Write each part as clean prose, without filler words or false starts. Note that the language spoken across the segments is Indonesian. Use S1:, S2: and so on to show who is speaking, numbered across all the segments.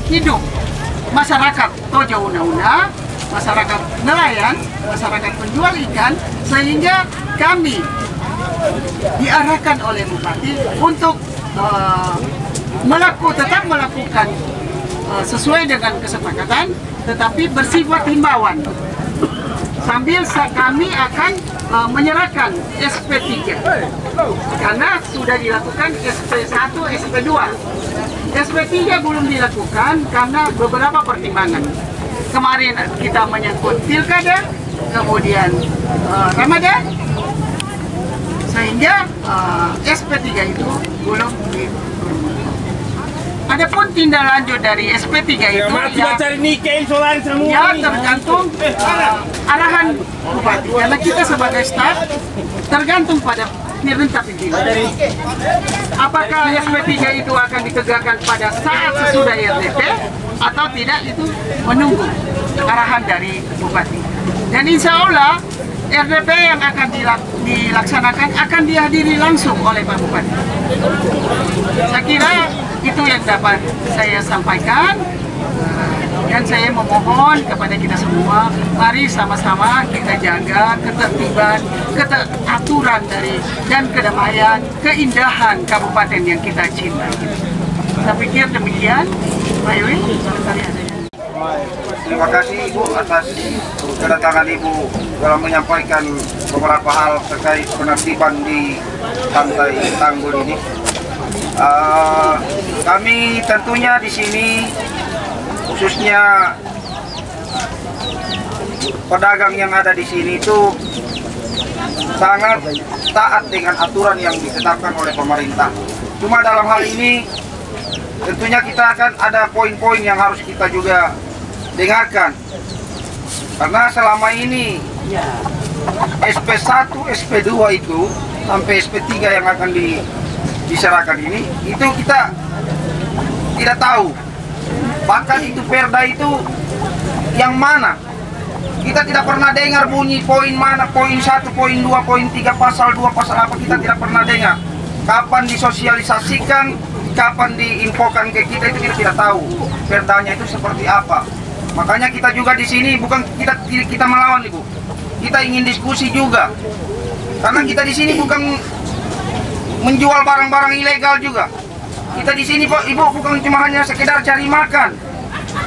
S1: hidup masyarakat Tojo Una-Una, masyarakat nelayan, masyarakat penjual ikan, sehingga kami diarahkan oleh Bupati untuk tetap melakukan sesuai dengan kesepakatan, tetapi bersifat himbauan. Sambil kami akan menyerahkan SP3 karena sudah dilakukan SP1, SP2. SP3 belum dilakukan karena beberapa pertimbangan. Kemarin kita menyangkut pilkada, kemudian Ramadan, sehingga SP3 itu belum Adapun tindak lanjut dari SP3 itu ya tergantung arahan Bupati, karena kita sebagai staf tergantung pada perintah pimpinan. Apakah SP3 itu akan ditegakkan pada saat sesudah RDP atau tidak, itu menunggu arahan dari Bupati. Dan insya Allah RDP yang akan dilaksanakan akan dihadiri langsung oleh Pak Bupati. Saya kira itu yang dapat saya sampaikan, dan saya memohon kepada kita semua, mari sama-sama kita jaga ketertiban, aturan dan kedamaian, keindahan kabupaten yang kita cintai. Saya pikir demikian, Pak Yui.
S2: Terima kasih Ibu atas kedatangan Ibu dalam menyampaikan beberapa hal terkait penertiban di Pantai Tanggul ini. Kami tentunya di sini, khususnya pedagang yang ada di sini itu sangat taat dengan aturan yang ditetapkan oleh pemerintah. Cuma dalam hal ini tentunya kita akan ada poin-poin yang harus kita juga dengarkan, karena selama ini SP1, SP2 itu sampai SP3 yang akan diserahkan ini, itu kita tidak tahu. Bahkan itu perda itu yang mana, kita tidak pernah dengar bunyi poin mana, poin 1, poin 2, poin 3, pasal 2, pasal apa, kita tidak pernah dengar. Kapan disosialisasikan, kapan diinfokan ke kita, itu kita tidak tahu perdanya itu seperti apa. Makanya kita juga di sini bukan kita melawan, Ibu. Kita ingin diskusi juga. Karena kita di sini bukan menjual barang-barang ilegal juga. Kita di sini, Pak, Ibu, bukan cuma hanya sekedar cari makan,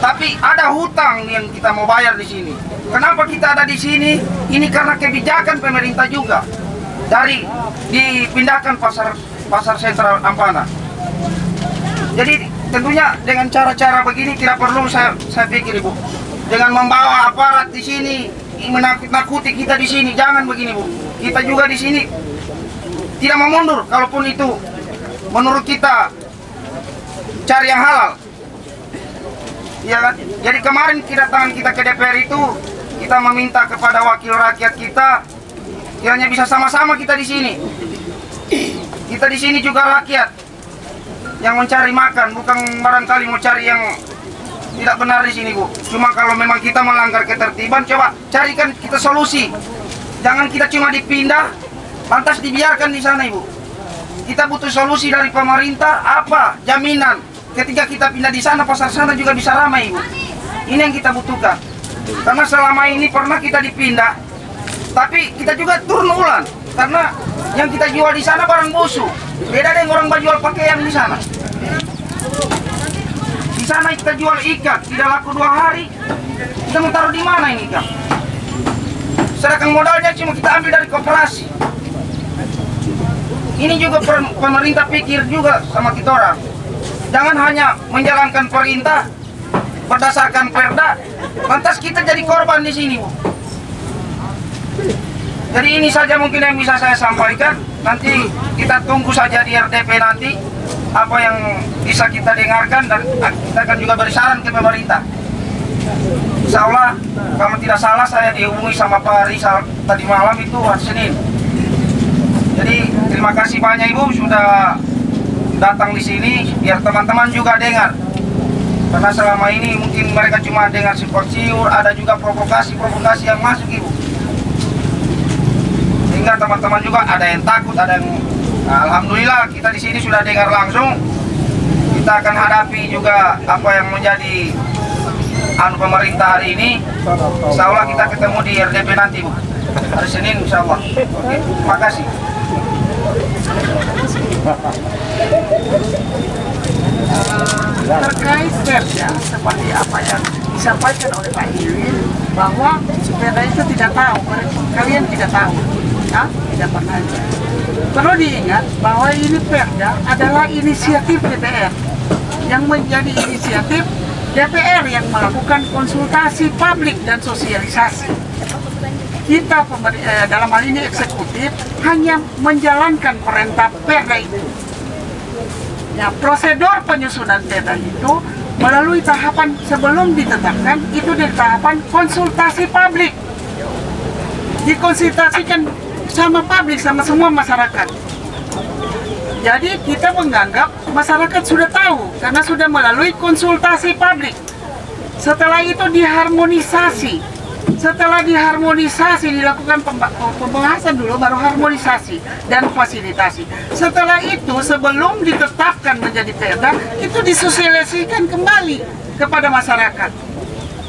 S2: tapi ada hutang yang kita mau bayar di sini. Kenapa kita ada di sini? Ini karena kebijakan pemerintah juga. Dari dipindahkan pasar sentral Ampana. Jadi tentunya dengan cara-cara begini tidak perlu, saya pikir, Ibu, dengan membawa aparat di sini menakut-nakuti kita di sini, jangan begini, Bu. Kita juga di sini tidak mau mundur, kalaupun itu menurut kita cari yang halal, ya kan? Jadi kemarin kedatangan kita ke DPR itu, kita meminta kepada wakil rakyat kita, kiranya bisa sama-sama kita di sini. Kita di sini juga rakyat yang mencari makan, bukan barangkali mau cari yang tidak benar di sini, Bu. Cuma kalau memang kita melanggar ketertiban, coba carikan kita solusi. Jangan kita cuma dipindah, lantas dibiarkan di sana, Ibu. Kita butuh solusi dari pemerintah, apa jaminan ketika kita pindah di sana, pasar sana juga bisa ramai, Ibu. Ini yang kita butuhkan. Karena selama ini pernah kita dipindah, tapi kita juga turun ulang. Karena yang kita jual di sana barang busuk. Beda dengan orang jual pakaian di sana. Di sana kita jual ikan, tidak laku 2 hari. Kita mau taruh di mana ini ikan? Sedangkan modalnya cuma kita ambil dari koperasi. Ini juga pemerintah pikir juga sama kita orang. Jangan hanya menjalankan perintah berdasarkan perda, lantas kita jadi korban di sini, Bu. Jadi ini saja mungkin yang bisa saya sampaikan. Nanti kita tunggu saja di RDP nanti apa yang bisa kita dengarkan, dan kita akan juga beri saran ke pemerintah. Insya Allah, kalau tidak salah saya dihubungi sama Pak Rizal tadi malam itu hari Senin. Jadi terima kasih banyak, Ibu, sudah datang di sini biar teman-teman juga dengar. Karena selama ini mungkin mereka cuma dengar simpang siur, ada juga provokasi yang masuk, Ibu. Sehingga teman-teman juga ada yang takut, ada yang alhamdulillah kita di sini sudah dengar langsung. kita akan hadapi juga apa yang menjadi pemerintah hari ini. Insya Allah kita ketemu di RDP nanti, Bu. Hari Senin insya Allah. Oke, terima kasih.
S1: Terkait perda seperti apa yang disampaikan oleh Pak Iwin, bahwa perda itu tidak tahu, kalian tidak tahu, ya? Tidak pernah. Perlu diingat bahwa ini perda adalah inisiatif DPR, yang menjadi inisiatif DPR yang melakukan konsultasi publik dan sosialisasi. Kita dalam hal ini eksekutif hanya menjalankan perintah perda itu. Ya, prosedur penyusunan perda itu melalui tahapan sebelum ditetapkan itu di tahapan konsultasi publik. Dikonsultasikan sama publik, sama semua masyarakat. Jadi kita menganggap masyarakat sudah tahu karena sudah melalui konsultasi publik. Setelah itu diharmonisasi. Setelah diharmonisasi, dilakukan pembahasan dulu, baru harmonisasi dan fasilitasi. Setelah itu, sebelum ditetapkan menjadi perda, itu disosialisasikan kembali kepada masyarakat.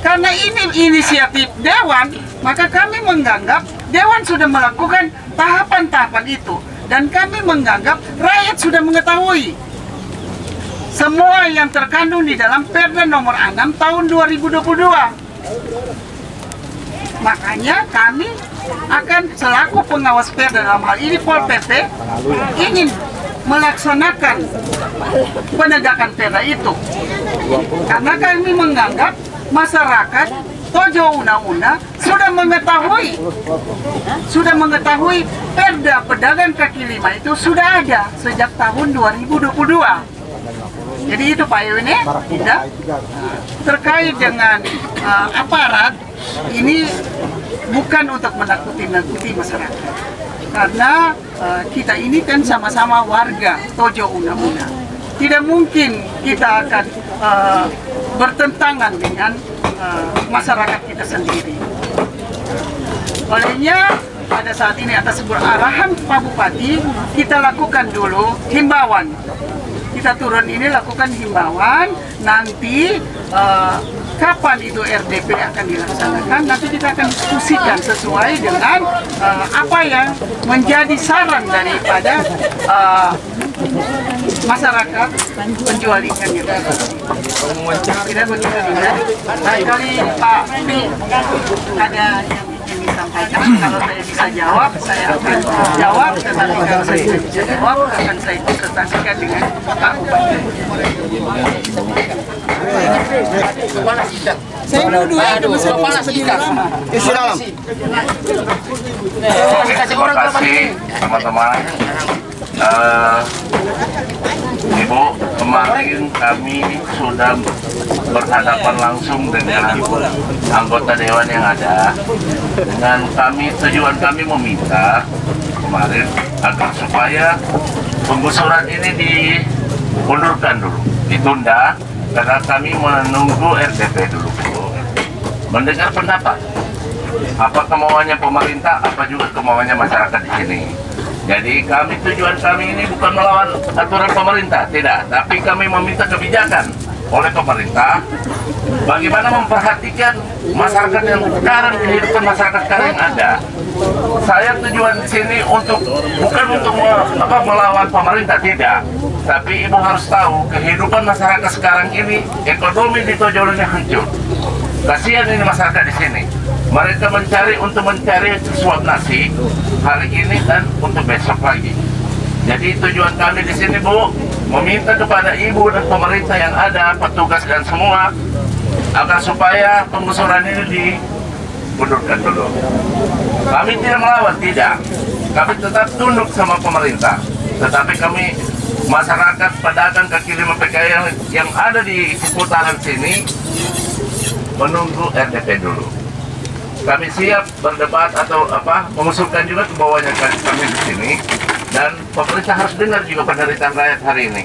S1: Karena ini inisiatif Dewan, maka kami menganggap Dewan sudah melakukan tahapan-tahapan itu. Dan kami menganggap rakyat sudah mengetahui semua yang terkandung di dalam Perda nomor 6 tahun 2022. Makanya kami akan selaku pengawas perda dalam hal ini Pol PP ingin melaksanakan penegakan perda itu. Karena kami menganggap masyarakat Tojo Una-Una sudah mengetahui perda pedagang kaki lima itu sudah ada sejak tahun 2022. Jadi itu Pak Iwin ya, terkait dengan aparat ini bukan untuk menakuti masyarakat, karena kita ini kan sama-sama warga Tojo Una-Una. Tidak mungkin kita akan bertentangan dengan masyarakat kita sendiri. Olehnya pada saat ini atas arahan Pak Bupati kita lakukan dulu himbauan. Kita turun ini lakukan himbauan, nanti kapan itu RDP akan dilaksanakan, nanti kita akan diskusikan sesuai dengan apa yang menjadi saran daripada masyarakat penjual ikannya. Tidak begitu tidak. Kali Pak Pi ada yang ingin disampaikan, kalau saya bisa jawab, saya akan jawab, tetapi kalau saya tidak bisa jawab, akan saya konsultasikan dengan Pak Bupati. Saya dulu terima
S3: kasih teman-teman. Ibu, kemarin kami sudah berhadapan langsung dengan anggota dewan yang ada. Dengan tujuan kami meminta kemarin agar supaya penggusuran ini diundurkan dulu, ditunda, karena kami menunggu RDP dulu, mendengar pendapat apa kemauannya pemerintah, apa juga kemauannya masyarakat di sini. Jadi tujuan kami ini bukan melawan aturan pemerintah, tidak, tapi kami meminta kebijakan oleh pemerintah bagaimana memperhatikan masyarakat yang sekarang, kehidupan masyarakat sekarang yang ada. Saya tujuan di sini bukan untuk melawan pemerintah, tidak, tapi Ibu harus tahu kehidupan masyarakat sekarang ini, ekonomi di Tojo Una hancur. Kasihan ini masyarakat di sini. Mereka mencari sesuap nasi hari ini dan untuk besok lagi. Jadi tujuan kami di sini, Bu, meminta kepada Ibu dan pemerintah yang ada, petugas dan semua, agar supaya penggusuran ini diundurkan dulu. Kami tidak melawan, tidak. Kami tetap tunduk sama pemerintah. Tetapi kami, masyarakat pedagang kaki lima PKI yang ada di seputaran sini, menunggu RDP dulu. Kami siap berdebat atau mengusulkan juga ke bawahnya kami di sini, dan pemerintah harus dengar juga penderitaan rakyat hari ini.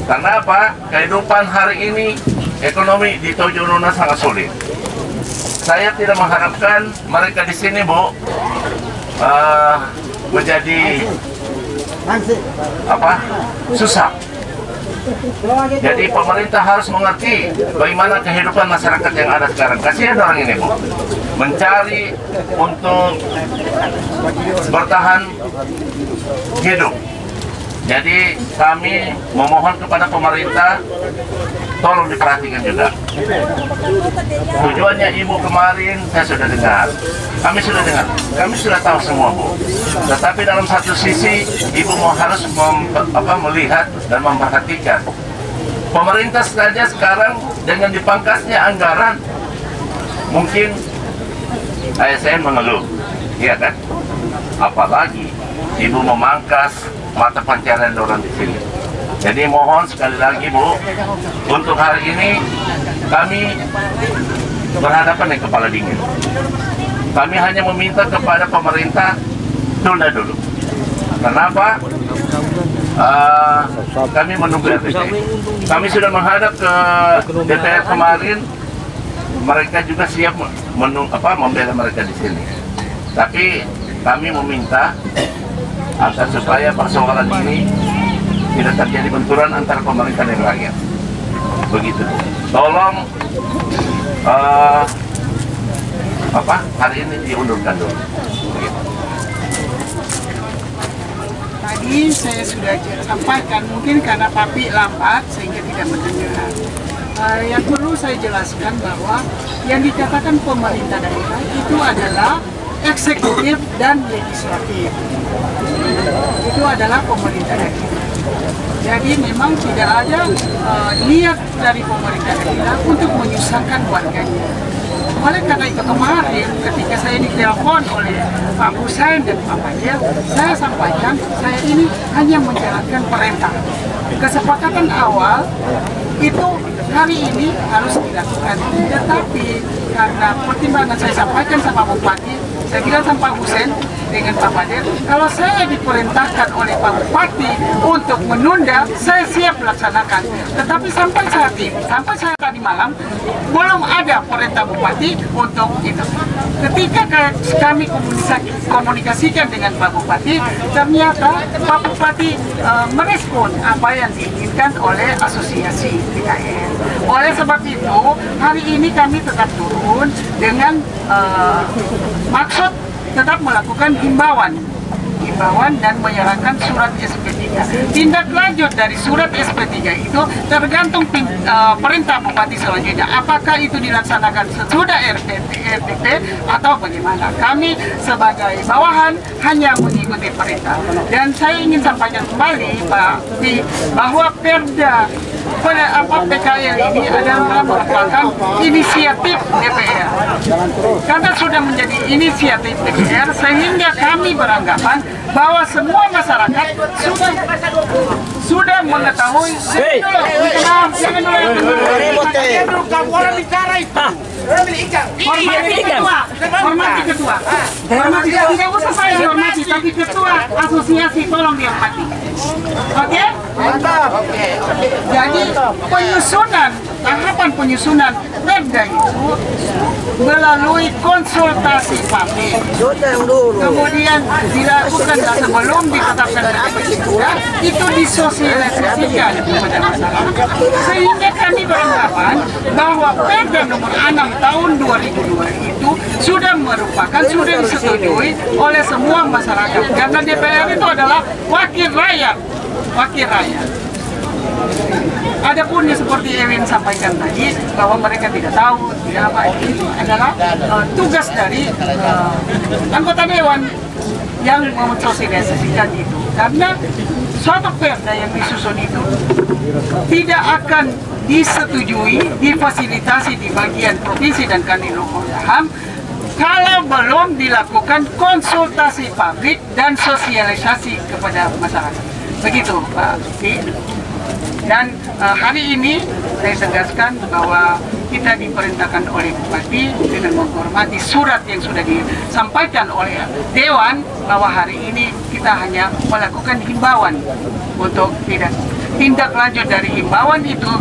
S3: Karena apa? Kehidupan hari ini, ekonomi di Tojo Una sangat sulit. Saya tidak mengharapkan mereka di sini, Bu, menjadi susah. Jadi pemerintah harus mengerti bagaimana kehidupan masyarakat yang ada sekarang. Kasihan orang ini, Bu, mencari untuk bertahan hidup. Jadi kami memohon kepada pemerintah, tolong diperhatikan juga. Tujuannya Ibu kemarin saya sudah dengar, kami sudah tahu semua, Bu. Tetapi dalam satu sisi Ibu harus melihat dan memperhatikan. Pemerintah saja sekarang dengan dipangkasnya anggaran, mungkin ASN mengeluh, iya kan? Apalagi Ibu memangkas mata pencarian orang di sini. Jadi mohon sekali lagi, Bu, untuk hari ini kami berhadapan dengan kepala dingin. Kami hanya meminta kepada pemerintah tunda dulu. Kenapa? Kami menunggu RPT. Kami sudah menghadap ke DPR kemarin. Mereka juga siap membela mereka di sini. Tapi kami meminta agar supaya persoalan ini tidak terjadi benturan antara pemerintah dan rakyat. Begitu. Tolong hari ini diundurkan dulu. Begitu.
S1: Tadi saya sudah sampaikan, mungkin karena Papi lambat sehingga tidak mendengar. Yang perlu saya jelaskan bahwa yang dikatakan pemerintah daerah itu adalah eksekutif dan legislatif. Itu adalah pemerintah daerah. Jadi memang tidak ada niat dari pemerintah daerah untuk menyusahkan warganya. Oleh karena itu kemarin ketika saya ditelepon oleh Pak Husain dan Pak Fadil, saya sampaikan saya ini hanya menjalankan perintah. Kesepakatan awal itu hari ini harus dilakukan, tetapi karena pertimbangan saya sampaikan sama Bupati, saya bilang sama Pak Husain dengan Pak Fadil, kalau saya diperintahkan oleh Pak Bupati untuk menunda, saya siap melaksanakan. Tetapi sampai saat ini, sampai saat tadi malam, belum ada perintah Bupati untuk itu. Ketika kami komunikasikan dengan Pak Bupati, ternyata Pak Bupati merespon apa yang diinginkan oleh asosiasi PKN. Oleh sebab itu, hari ini kami tetap turun dengan maksud tetap melakukan himbauan dan menyerahkan surat SP3. Tindak lanjut dari surat SP3 itu tergantung perintah Bupati selanjutnya. Apakah itu dilaksanakan sesudah RPT atau bagaimana? Kami sebagai bawahan hanya mengikuti perintah. Dan saya ingin sampaikan kembali Pak Di, bahwa Perda PKL ini adalah merupakan inisiatif DPR. Karena sudah menjadi inisiatif DPR, sehingga kami beranggapan bahwa semua masyarakat sudah mengetahui. Hormati ketua. Tidak usah saya hormati, tapi ketua asosiasi tolong dihormati. Oke? Mantap. Jadi tahapan penyusunan Perda itu melalui konsultasi publik. Kemudian dilakukan sebelum ditetapkan Perda itu disosialisasikan kepada masyarakat. Sehingga kami beranggapan bahwa Perda nomor 6 tahun 2002 itu sudah disetujui oleh semua masyarakat. Karena DPR itu adalah wakil rakyat. Adapun seperti Ewin sampaikan tadi bahwa mereka tidak tahu tidak apa, itu adalah tugas dari anggota dewan yang mensosialisasikan itu. Karena suatu perda yang disusun itu tidak akan disetujui, difasilitasi di bagian provinsi dan Kanwil Hukum kalau belum dilakukan konsultasi publik dan sosialisasi kepada masyarakat. Begitu Pak Di. Dan hari ini saya tegaskan bahwa kita diperintahkan oleh Bupati dengan menghormati surat yang sudah disampaikan oleh Dewan, bahwa hari ini kita hanya melakukan himbauan untuk tindak lanjut dari himbauan itu,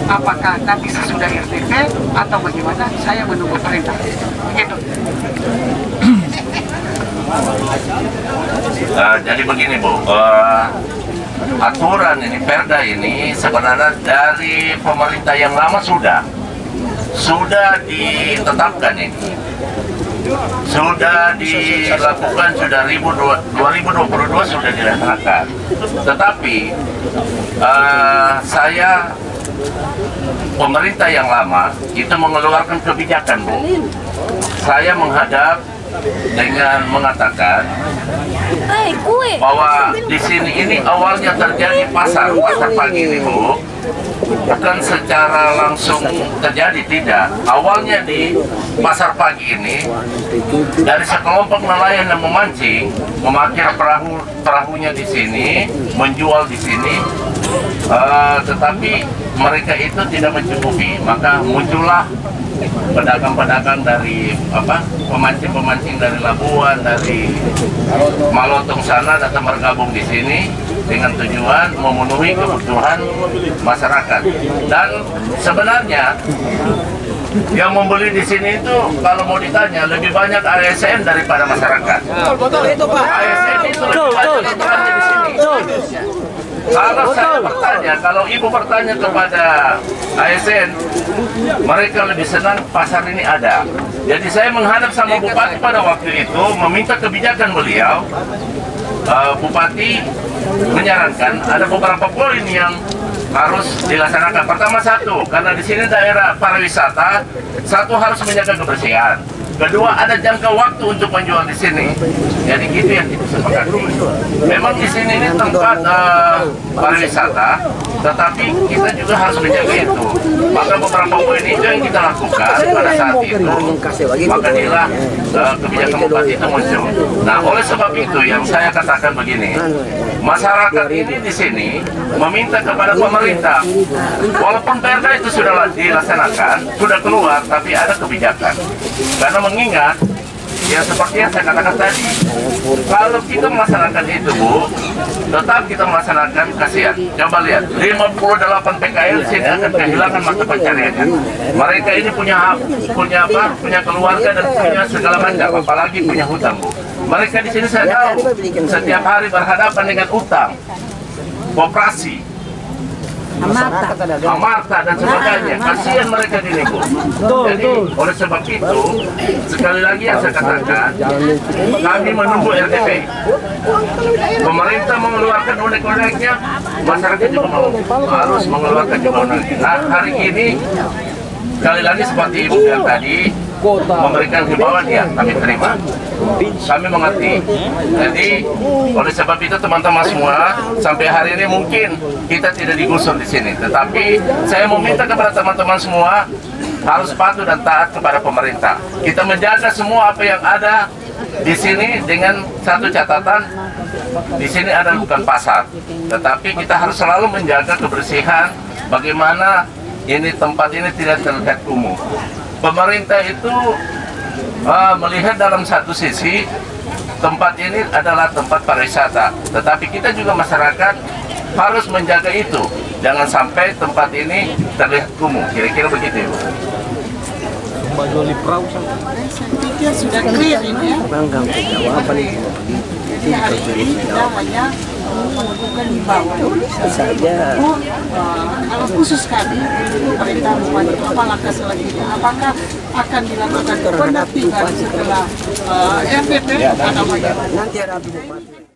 S1: apakah nanti sesudah RTP atau bagaimana, saya menunggu perintah. Begitu.
S3: Jadi begini Bu, aturan ini, perda ini sebenarnya dari pemerintah yang lama sudah ditetapkan ini. Sudah dilakukan, sudah 2022 sudah dilaksanakan. Tetapi saya pemerintah yang lama itu mengeluarkan kebijakan, Bu. Saya menghadap dengan mengatakan bahwa di sini ini awalnya terjadi pasar pagi ini, Bu, bukan secara langsung terjadi, tidak. Awalnya di pasar pagi ini dari sekelompok nelayan yang memancing, memakir perahunya di sini, menjual di sini, tetapi mereka itu tidak mencukupi, maka muncullah pedagang-pedagang dari pemancing-pemancing dari Labuan, dari Malotong sana datang bergabung di sini dengan tujuan memenuhi kebutuhan masyarakat. Dan sebenarnya yang membeli di sini itu kalau mau ditanya lebih banyak ASN daripada masyarakat.
S4: Betul itu, Pak.
S3: ASN itu lebih banyak berada di sini. Kalau saya bertanya, kalau ibu bertanya kepada ASN, mereka lebih senang pasar ini ada. Jadi saya menghadap sama Bupati pada waktu itu, meminta kebijakan beliau. Bupati menyarankan ada beberapa poin yang harus dilaksanakan. Pertama, satu, karena di sini daerah pariwisata, satu harus menjaga kebersihan. Kedua, ada jangka waktu untuk menjual di sini. Jadi gitu yang kita sepakati. Memang di sini ini tempat pariwisata, tetapi kita juga harus menjaga itu. Maka beberapa poin itu yang kita lakukan pada saat itu. Maka inilah kebijakan bupati itu muncul. Nah, oleh sebab itu yang saya katakan begini, masyarakat ini di sini meminta kepada pemerintah, walaupun perda itu sudah dilaksanakan, sudah keluar, tapi ada kebijakan. Karena mengingat, ya seperti yang saya katakan tadi, kalau kita melaksanakan itu, Bu, tetap kita melaksanakan, kasihan. Coba lihat, 58 PKL sini akan kehilangan mata pencariannya. Mereka ini punya keluarga dan punya segala macam, apalagi punya hutang, Bu. Mereka di sini saya tahu setiap hari berhadapan dengan utang, koperasi, amarta dan sebagainya. Kasihan mereka di sini, Bu. Jadi oleh sebab itu, sekali lagi yang saya katakan, kami menunggu RDP. Pemerintah mengeluarkan unek-uneknya, masyarakat juga harus mengeluarkan juga unek-uneknya. Nah, hari ini sekali lagi seperti Ibu bilang tadi, memberikan himbauan, ya kami terima, kami mengerti. Jadi oleh sebab itu teman-teman semua, sampai hari ini mungkin kita tidak digusur di sini, tetapi saya meminta kepada teman-teman semua harus patuh dan taat kepada pemerintah. Kita menjaga semua apa yang ada di sini dengan satu catatan, di sini ada bukan pasar, tetapi kita harus selalu menjaga kebersihan. Bagaimana ini tempat ini tidak terlihat kumuh. Pemerintah itu melihat dalam satu sisi tempat ini adalah tempat pariwisata, tetapi kita juga masyarakat harus menjaga itu, jangan sampai tempat ini terlihat kumuh. Kira-kira begitu, Ibu.
S1: Saya pikir sudah clear ini ya. Jadi hari ini kita hanya melakukan himbauan saja. Kalau khusus kami, pemerintah Bupati, apa langkah selanjutnya? Apakah akan dilakukan penertiban setelah RDP? Nanti ada Bupati.